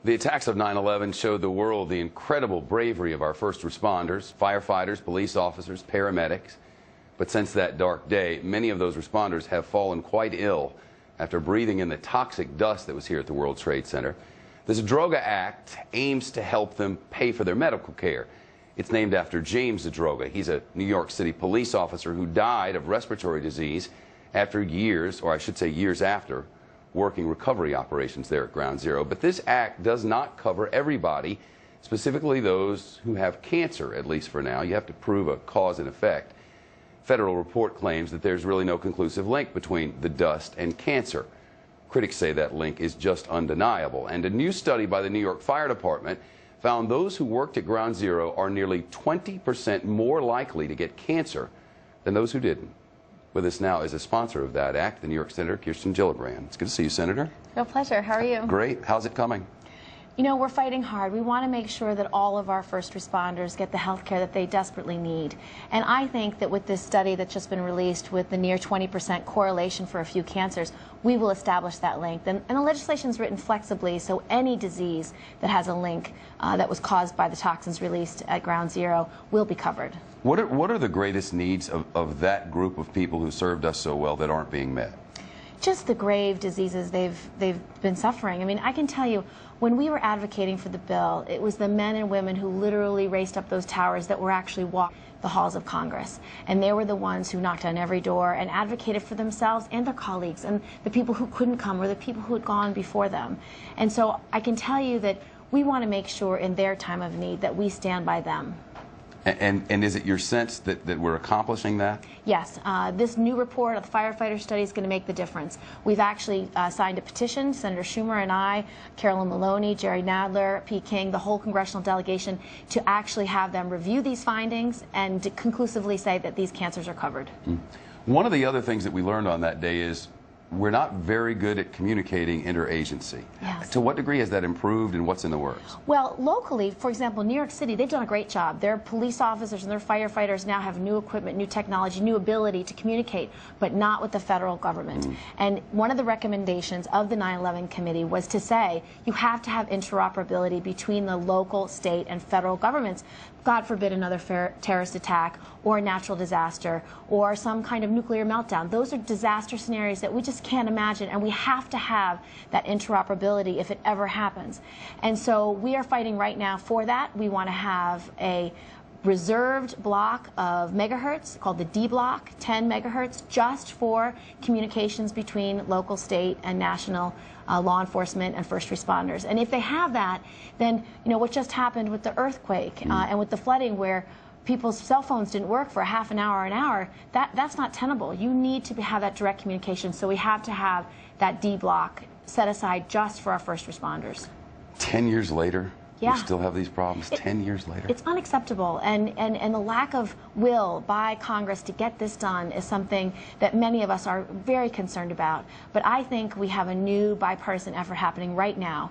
The attacks of 9/11 showed the world the incredible bravery of our first responders, firefighters, police officers, paramedics. But since that dark day, many of those responders have fallen quite ill after breathing in the toxic dust that was here at the World Trade Center. This Zadroga Act aims to help them pay for their medical care. It's named after James Zadroga. He's a New York City police officer who died of respiratory disease after years, or I should say years after, working recovery operations there at Ground Zero. But this act does not cover everybody, specifically those who have cancer, at least for now. You have to prove a cause and effect. Federal report claims that there's really no conclusive link between the dust and cancer. Critics say that link is just undeniable. And a new study by the New York Fire Department found those who worked at Ground Zero are nearly 20% more likely to get cancer than those who didn't. With us now is a sponsor of that act, the New York Senator Gillibrand. It's good to see you, Senator. Real pleasure. How are you? Great. How's it coming? You know, we're fighting hard. We want to make sure that all of our first responders get the health care that they desperately need. And I think that with this study that's just been released with the near 20% correlation for a few cancers, we will establish that link. And the legislation is written flexibly, so any disease that has a link that was caused by the toxins released at Ground Zero will be covered. What are the greatest needs of that group of people who served us so well that aren't being met? Just the grave diseases they've been suffering. I mean, I can tell you, when we were advocating for the bill, it was the men and women who literally raced up those towers that were actually walking the halls of Congress. And they were the ones who knocked on every door and advocated for themselves and their colleagues and the people who couldn't come or the people who had gone before them. And so I can tell you that we want to make sure in their time of need that we stand by them. And is it your sense that we're accomplishing that? Yes. This new report of the firefighter study is going to make the difference. We've actually signed a petition, Senator Schumer and I, Carolyn Maloney, Jerry Nadler, P. King, the whole congressional delegation, to actually have them review these findings and to conclusively say that these cancers are covered. One of the other things that we learned on that day is we're not very good at communicating interagency. Yes. To what degree has that improved and what's in the works? Well, locally, for example, New York City, they've done a great job. Their police officers and their firefighters now have new equipment, new technology, new ability to communicate, but not with the federal government. And one of the recommendations of the 9/11 committee was to say you have to have interoperability between the local, state, and federal governments. God forbid another terrorist attack or a natural disaster or some kind of nuclear meltdown. Those are disaster scenarios that we just can't imagine, and we have to have that interoperability if it ever happens. And so we are fighting right now for that. We want to have a reserved block of megahertz called the D block, 10 megahertz, just for communications between local, state, and national law enforcement and first responders. And if they have that, then you know what just happened with the earthquake and with the flooding, where people's cell phones didn't work for half an hour, that's not tenable. You need to have that direct communication, so we have to have that D block set aside just for our first responders. 10 years later? Yeah. We still have these problems 10 years later? It's unacceptable, and the lack of will by Congress to get this done is something that many of us are very concerned about. But I think we have a new bipartisan effort happening right now.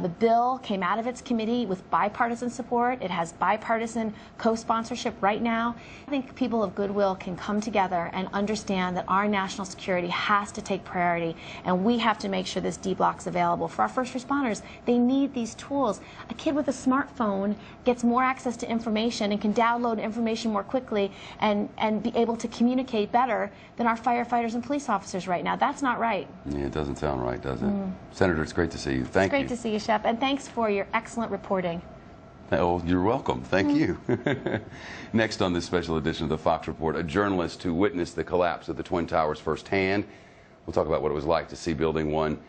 The bill came out of its committee with bipartisan support. It has bipartisan co-sponsorship right now. I think people of goodwill can come together and understand that our national security has to take priority, and we have to make sure this D block is available. For our first responders, they need these tools. A kid with a smartphone gets more access to information and can download information more quickly and be able to communicate better than our firefighters and police officers right now. That's not right. Yeah, it doesn't sound right, does it? Senator, it's great to see you. Thank you. It's great to see you, Shep, and thanks for your excellent reporting. Oh, you're welcome. Thank you. Next on this special edition of the Fox Report, a journalist who witnessed the collapse of the Twin Towers firsthand. We'll talk about what it was like to see Building 1